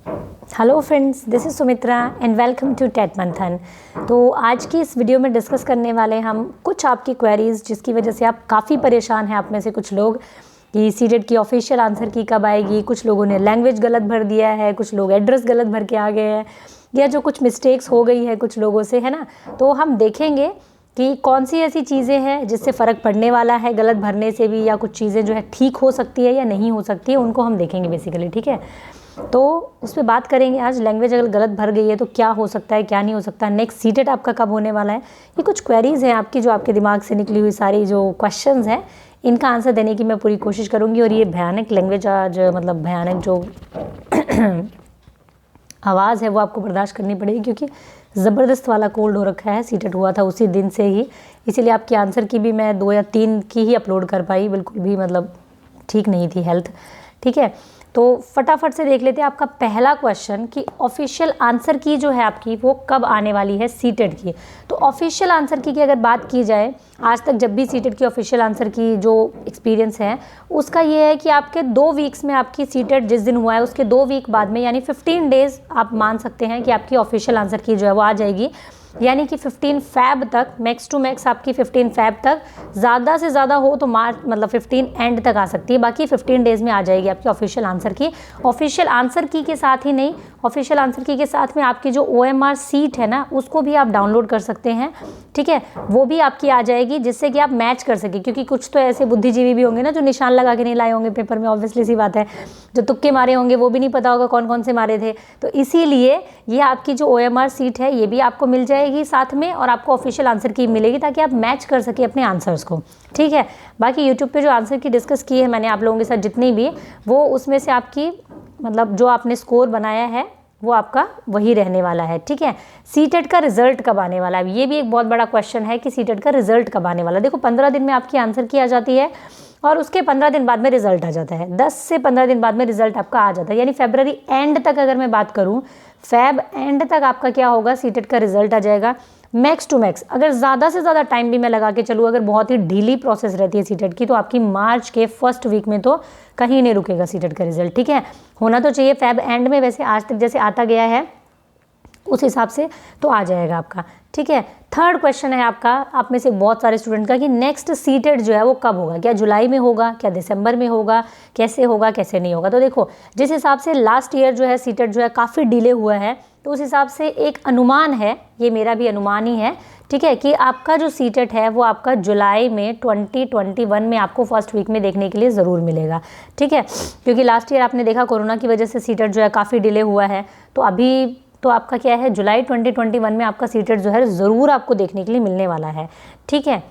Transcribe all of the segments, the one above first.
Hello friends, this is Sumitra and welcome to TET Manthan. तो आज की इस वीडियो में डिस्कस करने वाले हम कुछ आपकी क्वेरीज़ जिसकी वजह से आप काफ़ी परेशान हैं। आप में से कुछ लोग कि सीटेट की ऑफिशियल आंसर की कब आएगी, कुछ लोगों ने लैंग्वेज गलत भर दिया है, कुछ लोग एड्रेस गलत भर के आ गए हैं, या जो कुछ मिस्टेक्स हो गई है कुछ लोगों से, है ना। तो हम देखेंगे कि कौन सी ऐसी चीज़ें हैं जिससे फ़र्क पड़ने वाला है गलत भरने से भी, या कुछ चीज़ें जो है ठीक हो सकती है या नहीं हो सकती है, उनको हम देखेंगे बेसिकली। ठीक है, तो उस पर बात करेंगे आज। लैंग्वेज अगर गलत भर गई है तो क्या हो सकता है, क्या नहीं हो सकता, नेक्स्ट सीटेट आपका कब होने वाला है। ये कुछ क्वेरीज़ हैं आपकी जो आपके दिमाग से निकली हुई सारी जो क्वेश्चंस हैं, इनका आंसर देने की मैं पूरी कोशिश करूँगी। और ये भयानक लैंग्वेज आज भयानक जो आवाज़ है वो आपको बर्दाश्त करनी पड़ेगी, क्योंकि ज़बरदस्त वाला कोल्ड हो रखा है। सीटेट हुआ था उसी दिन से ही, इसीलिए आपकी आंसर की भी मैं 2 या 3 की ही अपलोड कर पाई। बिल्कुल भी ठीक नहीं थी हेल्थ। ठीक है, तो फटाफट से देख लेते हैं आपका पहला क्वेश्चन कि ऑफिशियल आंसर की जो है आपकी वो कब आने वाली है सीटेट की। तो ऑफिशियल आंसर की अगर बात की जाए, आज तक जब भी सीटेट की ऑफिशियल आंसर की जो एक्सपीरियंस है उसका ये है कि आपके 2 वीक्स में आपकी सीटेट जिस दिन हुआ है उसके 2 वीक बाद में, यानी 15 डेज़ आप मान सकते हैं कि आपकी ऑफिशियल आंसर की जो है वो आ जाएगी। यानी कि 15 फ़ैब तक, मैक्स टू मैक्स आपकी 15 फ़ैब तक, ज़्यादा से ज़्यादा हो तो मार्च 15 एंड तक आ सकती है। बाकी 15 डेज़ में आ जाएगी आपकी ऑफिशियल आंसर की। ऑफिशियल आंसर की के साथ ही नहीं, ऑफिशियल आंसर की के साथ में आपकी जो OMR सीट है ना, उसको भी आप डाउनलोड कर सकते हैं। ठीक है, वो भी आपकी आ जाएगी जिससे कि आप मैच कर सकें, क्योंकि कुछ तो ऐसे बुद्धिजीवी भी होंगे ना जो निशान लगा के नहीं लाए होंगे पेपर में, ऑब्वियसली सी बात है। जो तुक्के मारे होंगे वो भी नहीं पता होगा कौन कौन से मारे थे। तो इसीलिए ये आपकी जो OMR सीट है ये भी आपको मिल जाएगी साथ में, और आपको ऑफिशियल आंसर की मिलेगी ताकि आप मैच कर सके अपने आंसर्स को। ठीक है, बाकी यूट्यूब पे जो आंसर की डिस्कस की है मैंने आप लोगों के साथ जितनी भी, वो उसमें से आपकी जो आपने स्कोर बनाया है वो आपका वही रहने वाला है। ठीक है, सीटेट का रिजल्ट कब आने वाला है, ये भी एक बहुत बड़ा क्वेश्चन है कि सीटेट का रिजल्ट कब आने वाला है। देखो 15 दिन में आपकी आंसर की आ जाती है और उसके 15 दिन बाद में रिजल्ट आ जाता है। 10 से 15 दिन बाद में रिजल्ट आपका आ जाता है, यानी फरवरी एंड तक अगर मैं बात करूं, फेब एंड तक आपका क्या होगा, सीटेट का रिजल्ट आ जाएगा। मैक्स टू मैक्स अगर ज़्यादा से ज़्यादा टाइम भी मैं लगा के चलूँ, अगर बहुत ही ढीली प्रोसेस रहती है सीटेट की, तो आपकी मार्च के फर्स्ट वीक में तो कहीं नहीं रुकेगा सीटेट का रिजल्ट। ठीक है, होना तो चाहिए फेब एंड में, वैसे आज तक जैसे आता गया है उस हिसाब से तो आ जाएगा आपका। ठीक है, थर्ड क्वेश्चन है आपका, आप में से बहुत सारे स्टूडेंट का, कि नेक्स्ट सीटेट जो है वो कब होगा, क्या जुलाई में होगा, क्या दिसंबर में होगा, कैसे होगा, कैसे नहीं होगा। तो देखो जिस हिसाब से लास्ट ईयर जो है सीटेट जो है काफ़ी डिले हुआ है, तो उस हिसाब से एक अनुमान है, ये मेरा भी अनुमान ही है, ठीक है, कि आपका जो सीटेट है वो आपका जुलाई में 2021 में आपको फर्स्ट वीक में देखने के लिए ज़रूर मिलेगा। ठीक है, क्योंकि लास्ट ईयर आपने देखा कोरोना की वजह से सीटेट जो है काफ़ी डिले हुआ है, तो अभी तो आपका क्या है, जुलाई 2021 में आपका सीटेट जो है ज़रूर आपको देखने के लिए मिलने वाला है। ठीक है,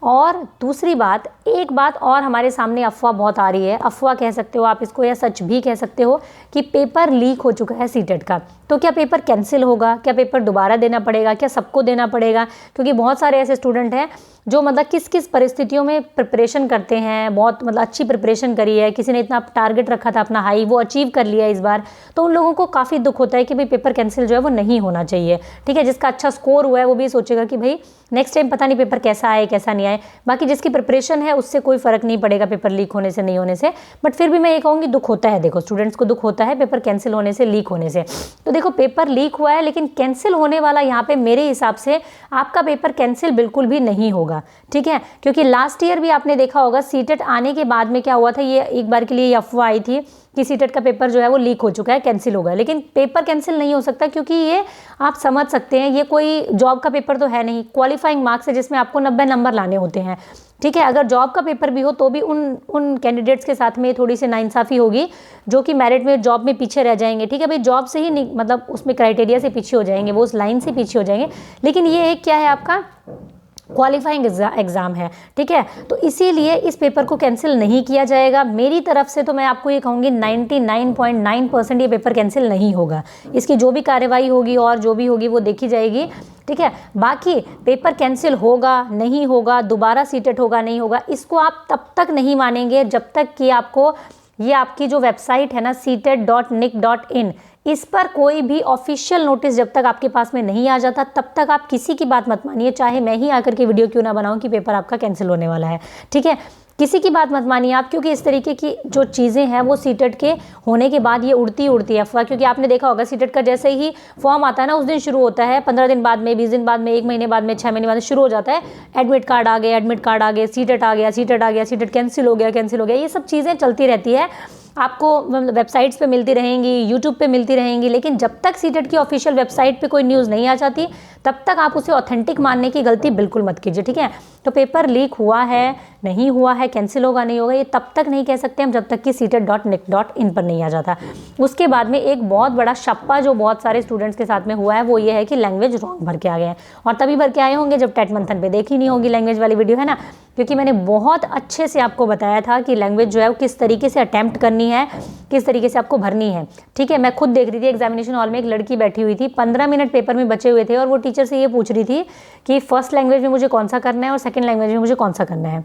और दूसरी बात, एक बात और हमारे सामने अफवाह बहुत आ रही है, अफवाह कह सकते हो आप इसको या सच भी कह सकते हो, कि पेपर लीक हो चुका है सीटेट का। तो क्या पेपर कैंसिल होगा, क्या पेपर दोबारा देना पड़ेगा, क्या सबको देना पड़ेगा, क्योंकि बहुत सारे ऐसे स्टूडेंट हैं जो किस किस परिस्थितियों में प्रिपरेशन करते हैं, बहुत अच्छी प्रिपरेशन करी है, किसी ने इतना टारगेट रखा था अपना हाई, वो अचीव कर लिया इस बार, तो उन लोगों को काफ़ी दुख होता है कि भाई पेपर कैंसिल जो है वो नहीं होना चाहिए। ठीक है, जिसका अच्छा स्कोर हुआ है वो भी सोचेगा कि भाई नेक्स्ट टाइम पता नहीं पेपर कैसा आए कैसा नहीं आए। बाकी जिसकी प्रिपरेशन है उससे कोई फ़र्क नहीं पड़ेगा पेपर लीक होने से नहीं होने से, बट फिर भी मैं ये कहूँगी दुख होता है। देखो स्टूडेंट्स को दुख होता है पेपर कैंसिल होने से, लीक होने से। तो देखो पेपर लीक हुआ है, लेकिन कैंसिल होने वाला यहाँ पे मेरे हिसाब से आपका पेपर कैंसिल बिल्कुल भी नहीं होगा। ठीक है, क्योंकि लास्ट ईयर भी आपने देखा होगा सीटेट आने के बाद में क्या हुआ था, ये एक बार के लिए अफवाह आई थी कि सीटेट का पेपर जो है वो लीक हो चुका है, कैंसिल होगा, लेकिन पेपर कैंसिल नहीं हो सकता, क्योंकि ये आप समझ सकते हैं ये कोई जॉब का पेपर तो है नहीं, क्वालिफाइंग मार्क्स है जिसमें आपको 90 नंबर लाने होते हैं। ठीक है, अगर जॉब का पेपर भी हो तो भी उन कैंडिडेट्स के साथ में थोड़ी सी नाइंसाफ़ी होगी जो कि मेरिट में जॉब में पीछे रह जाएंगे। ठीक है, भाई जॉब से ही नहीं, उसमें क्राइटेरिया से पीछे हो जाएंगे, वो उस लाइन से पीछे हो जाएंगे, लेकिन ये एक क्या है आपका क्वालिफाइंग एग्ज़ाम है। ठीक है, तो इसीलिए इस पेपर को कैंसिल नहीं किया जाएगा। मेरी तरफ से तो मैं आपको ये कहूँगी 99.9% ये पेपर कैंसिल नहीं होगा। इसकी जो भी कार्रवाई होगी और जो भी होगी वो देखी जाएगी। ठीक है, बाकी पेपर कैंसिल होगा नहीं होगा, दोबारा सीटेट होगा नहीं होगा, इसको आप तब तक नहीं मानेंगे जब तक कि आपको ये आपकी जो वेबसाइट है ना setet.nic.in, इस पर कोई भी ऑफिशियल नोटिस जब तक आपके पास में नहीं आ जाता तब तक आप किसी की बात मत मानिए, चाहे मैं ही आकर के वीडियो क्यों ना बनाऊं कि पेपर आपका कैंसिल होने वाला है। ठीक है, किसी की बात मत मानिए आप, क्योंकि इस तरीके की जो चीज़ें हैं वो सीटेट के होने के बाद ये उड़ती है अफवाह। क्योंकि आपने देखा होगा सीटेट का जैसे ही फॉर्म आता है ना, उस दिन शुरू होता है, 15 दिन बाद में, 20 दिन बाद में, 1 महीने बाद में, 6 महीने बाद में शुरू हो जाता है, एडमिट कार्ड आ गए, एडमिट कार्ड आ गए, सीटेट आ गया, सीटेट आ गया, सीटेट कैंसिल हो गया, कैंसिल हो गया। ये सब चीज़ें चलती रहती है, आपको वेबसाइट्स पे मिलती रहेंगी, यूट्यूब पे मिलती रहेंगी, लेकिन जब तक सीटेट की ऑफिशियल वेबसाइट पे कोई न्यूज़ नहीं आ जाती तब तक आप उसे ऑथेंटिक मानने की गलती बिल्कुल मत कीजिए, ठीक है। तो पेपर लीक हुआ है, नहीं हुआ है, कैंसिल होगा, नहीं होगा, ये तब तक नहीं कह सकते हम जब तक कि CTET.nic.in पर नहीं आ जाता। उसके बाद में एक बहुत बड़ा शप्पा जो बहुत सारे स्टूडेंट्स के साथ में हुआ है वो ये है कि लैंग्वेज रॉन्ग भर के आ गए हैं, और तभी भर के आए होंगे जब टेट मंथन पे देखी नहीं होगी लैंग्वेज वाली वीडियो, है ना। क्योंकि मैंने बहुत अच्छे से आपको बताया था कि लैंग्वेज जो है वो किस तरीके से अटैम्प्ट करनी है, किस तरीके से आपको भरनी है, ठीक है। मैं खुद देख रही थी एग्जामिनेशन हॉल में, एक लड़की बैठी हुई थी, 15 मिनट पेपर में बचे हुए थे और वो टीचर से ये पूछ रही थी कि फर्स्ट लैंग्वेज में मुझे कौन सा करना है और सेकंड लैंग्वेज में मुझे कौन सा करना है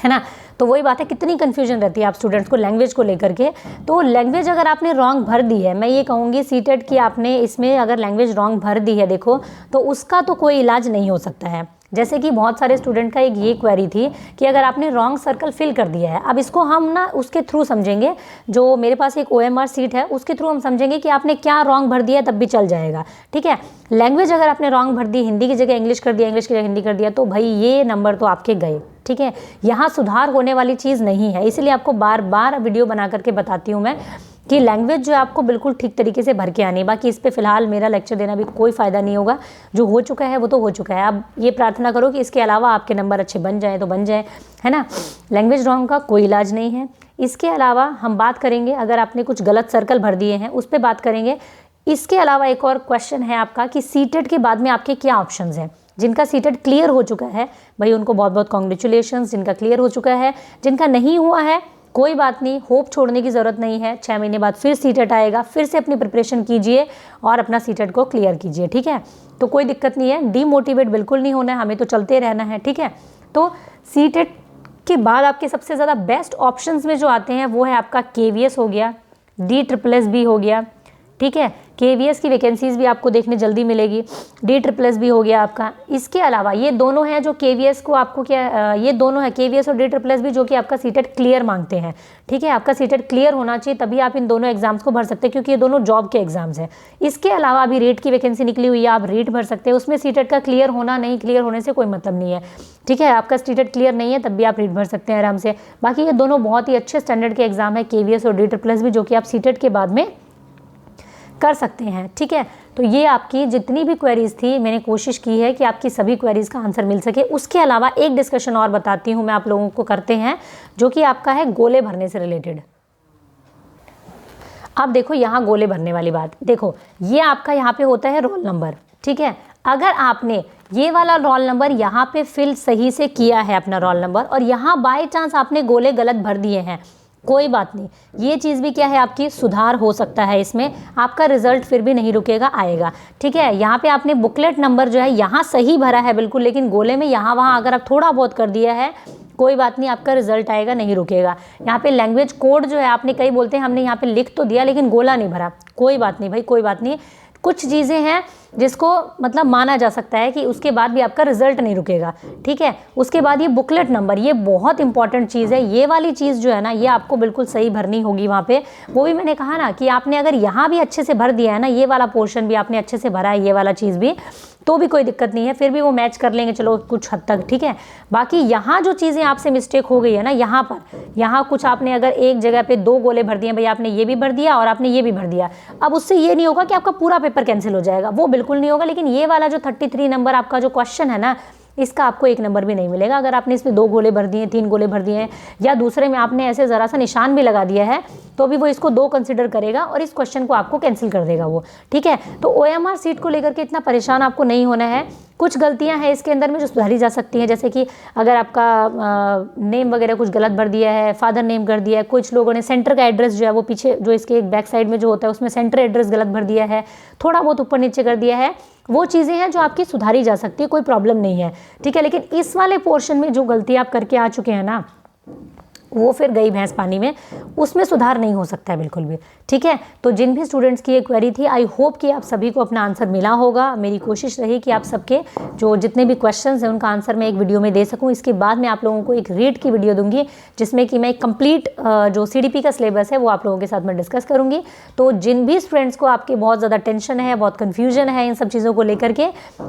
ना। तो वही बात है, कितनी कन्फ्यूजन रहती है आप स्टूडेंट्स को लैंग्वेज को लेकर के। तो लैंग्वेज अगर आपने रॉन्ग भर दी है, मैं ये कहूँगी सीटेट की आपने इसमें अगर लैंग्वेज रॉन्ग भर दी है देखो, तो उसका तो कोई इलाज नहीं हो सकता है। जैसे कि बहुत सारे स्टूडेंट का एक ये क्वेरी थी कि अगर आपने रॉन्ग सर्कल फिल कर दिया है, अब इसको हम ना उसके थ्रू समझेंगे, जो मेरे पास एक OMR सीट है उसके थ्रू हम समझेंगे कि आपने क्या रॉन्ग भर दिया, तब भी चल जाएगा, ठीक है। लैंग्वेज अगर आपने रॉन्ग भर दी, हिंदी की जगह इंग्लिश कर दिया, इंग्लिश की जगह हिंदी कर दिया, तो भाई ये नंबर तो आपके गए, ठीक है। यहाँ सुधार होने वाली चीज़ नहीं है, इसलिए आपको बार बार वीडियो बना करके बताती हूँ मैं कि लैंग्वेज जो है आपको बिल्कुल ठीक तरीके से भर के आनी है। बाकी इस पे फिलहाल मेरा लेक्चर देना भी कोई फ़ायदा नहीं होगा, जो हो चुका है वो तो हो चुका है। अब ये प्रार्थना करो कि इसके अलावा आपके नंबर अच्छे बन जाए तो बन जाए, है ना। लैंग्वेज रॉन्ग का कोई इलाज नहीं है। इसके अलावा हम बात करेंगे, अगर आपने कुछ गलत सर्कल भर दिए हैं उस पर बात करेंगे। इसके अलावा एक और क्वेश्चन है आपका कि सीटेट के बाद में आपके क्या ऑप्शंस हैं। जिनका सीटेट क्लियर हो चुका है भाई उनको बहुत बहुत कॉन्ग्रेचुलेशंस, जिनका क्लियर हो चुका है, जिनका नहीं हुआ है कोई बात नहीं, होप छोड़ने की ज़रूरत नहीं है। 6 महीने बाद फिर सीटेट आएगा, फिर से अपनी प्रिपरेशन कीजिए और अपना सीटेट को क्लियर कीजिए, ठीक है। तो कोई दिक्कत नहीं है, डीमोटिवेट बिल्कुल नहीं होना है, हमें तो चलते रहना है, ठीक है। तो सीटेट के बाद आपके सबसे ज़्यादा बेस्ट ऑप्शंस में जो आते हैं वो है आपका KVS हो गया, DSSS हो गया, ठीक है। KVS की वैकेंसीज भी आपको देखने जल्दी मिलेगी, DSSS भी हो गया आपका। इसके अलावा ये दोनों हैं जो KVS को आपको ये दोनों है KVS और DSSS भी, जो कि आपका सीटेट क्लियर मांगते हैं, ठीक है। आपका सीटेट क्लियर होना चाहिए तभी आप इन दोनों एग्जाम्स को भर सकते हैं, क्योंकि ये दोनों जॉब के एग्जाम्स हैं। इसके अलावा अभी रीट की वैकेंसी निकली हुई है, आप रीट भर सकते हैं, उसमें सीटेट का क्लियर होना नहीं क्लियर होने से कोई मतलब नहीं है, ठीक है। आपका सीटेट क्लियर नहीं है तब भी आप रीट भर सकते हैं आराम से। बाकी ये दोनों बहुत ही अच्छे स्टैंडर्ड के एग्जाम है, KVS और DSSS भी, जो कि आप सीटेट के बाद में कर सकते हैं, ठीक है। तो ये आपकी जितनी भी क्वेरीज थी मैंने कोशिश की है कि आपकी सभी क्वेरीज का आंसर मिल सके। उसके अलावा एक डिस्कशन और बताती हूँ मैं आप लोगों को, करते हैं, जो कि आपका है गोले भरने से रिलेटेड। अब देखो यहाँ गोले भरने वाली बात देखो, ये आपका यहाँ पे होता है रोल नंबर, ठीक है। अगर आपने ये वाला रोल नंबर यहाँ पे फिल सही से किया है अपना रोल नंबर, और यहाँ बाय चांस आपने गोले गलत भर दिए हैं, कोई बात नहीं, ये चीज़ भी क्या है आपकी सुधार हो सकता है, इसमें आपका रिजल्ट फिर भी नहीं रुकेगा, आएगा, ठीक है। यहाँ पे आपने बुकलेट नंबर जो है यहाँ सही भरा है बिल्कुल, लेकिन गोले में यहाँ वहाँ अगर आप थोड़ा बहुत कर दिया है, कोई बात नहीं, आपका रिजल्ट आएगा, नहीं रुकेगा। यहाँ पे लैंग्वेज कोड जो है आपने, कई बोलते हैं हमने यहाँ पे लिख तो दिया लेकिन गोला नहीं भरा, कोई बात नहीं भाई, कोई बात नहीं। कुछ चीज़ें हैं जिसको मतलब माना जा सकता है कि उसके बाद भी आपका रिजल्ट नहीं रुकेगा, ठीक है। उसके बाद ये बुकलेट नंबर, ये बहुत इंपॉर्टेंट चीज़ है, ये वाली चीज़ जो है ना, ये आपको बिल्कुल सही भरनी होगी वहाँ पे। वो भी मैंने कहा ना कि आपने अगर यहाँ भी अच्छे से भर दिया है ना, ये वाला पोर्शन भी आपने अच्छे से भरा है, ये वाला चीज़ भी, तो भी कोई दिक्कत नहीं है, फिर भी वो मैच कर लेंगे चलो कुछ हद तक, ठीक है। बाकी यहाँ जो चीज़ें आपसे मिस्टेक हो गई है ना, यहाँ कुछ आपने अगर एक जगह पे 2 गोले भर दिए, भाई आपने ये भी भर दिया और आपने ये भी भर दिया, अब उससे ये नहीं होगा कि आपका पूरा पेपर कैंसिल हो जाएगा, वो बिल्कुल नहीं होगा। लेकिन ये वाला जो 33 नंबर आपका जो क्वेश्चन है ना, इसका आपको 1 नंबर भी नहीं मिलेगा अगर आपने इसमें 2 गोले भर दिए, 3 गोले भर दिए हैं, या दूसरे में आपने ऐसे ज़रा सा निशान भी लगा दिया है, तो भी वो इसको 2 कंसिडर करेगा और इस क्वेश्चन को आपको कैंसिल कर देगा वो, ठीक है। तो OMR सीट को लेकर के इतना परेशान आपको नहीं होना है। कुछ गलतियां हैं इसके अंदर में जो सुधारी जा सकती हैं, जैसे कि अगर आपका नेम वगैरह कुछ गलत भर दिया है, फादर नेम कर दिया है, कुछ लोगों ने सेंटर का एड्रेस जो है वो पीछे जो इसके एक बैक साइड में जो होता है उसमें सेंटर एड्रेस गलत भर दिया है, थोड़ा बहुत ऊपर नीचे कर दिया है, वो चीज़ें हैं जो आपकी सुधारी जा सकती है, कोई प्रॉब्लम नहीं है, ठीक है। लेकिन इस वाले पोर्शन में जो गलती आप करके आ चुके हैं ना, वो फिर गई भैंस पानी में, उसमें सुधार नहीं हो सकता है बिल्कुल भी। ठीक है, तो जिन भी स्टूडेंट्स की ये क्वेरी थी, आई होप कि आप सभी को अपना आंसर मिला होगा। मेरी कोशिश रही कि आप सबके जो जितने भी क्वेश्चंस हैं उनका आंसर मैं एक वीडियो में दे सकूं। इसके बाद मैं आप लोगों को एक रीड की वीडियो दूंगी जिसमें कि मैं एक कंप्लीट जो CDP का सिलेबस है वो आप लोगों के साथ मैं डिस्कस करूंगी। तो जिन भी स्टूडेंट्स को आपके बहुत ज़्यादा टेंशन है, बहुत कन्फ्यूजन है इन सब चीज़ों को लेकर के,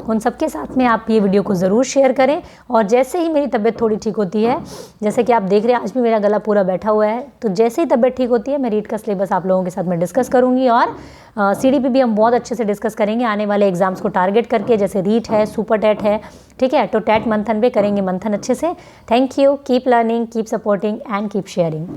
उन सबके साथ में आप ये वीडियो को ज़रूर शेयर करें। और जैसे ही मेरी तबीयत थोड़ी ठीक होती है, जैसे कि आप देख रहे हैं आज भी मेरा गला पूरा बैठा हुआ है, तो जैसे ही तबीयत ठीक होती है मैं रीड का सिलेबस आप लोगों के साथ मैं डिस्कस करूंगी। और CDP भी हम बहुत अच्छे से डिस्कस करेंगे आने वाले एग्जाम्स को टारगेट करके, जैसे रीट है, सुपर टैट है। ठीक है, तो टैट मंथन पे करेंगे मंथन अच्छे से। Thank you, keep learning, keep supporting and keep sharing.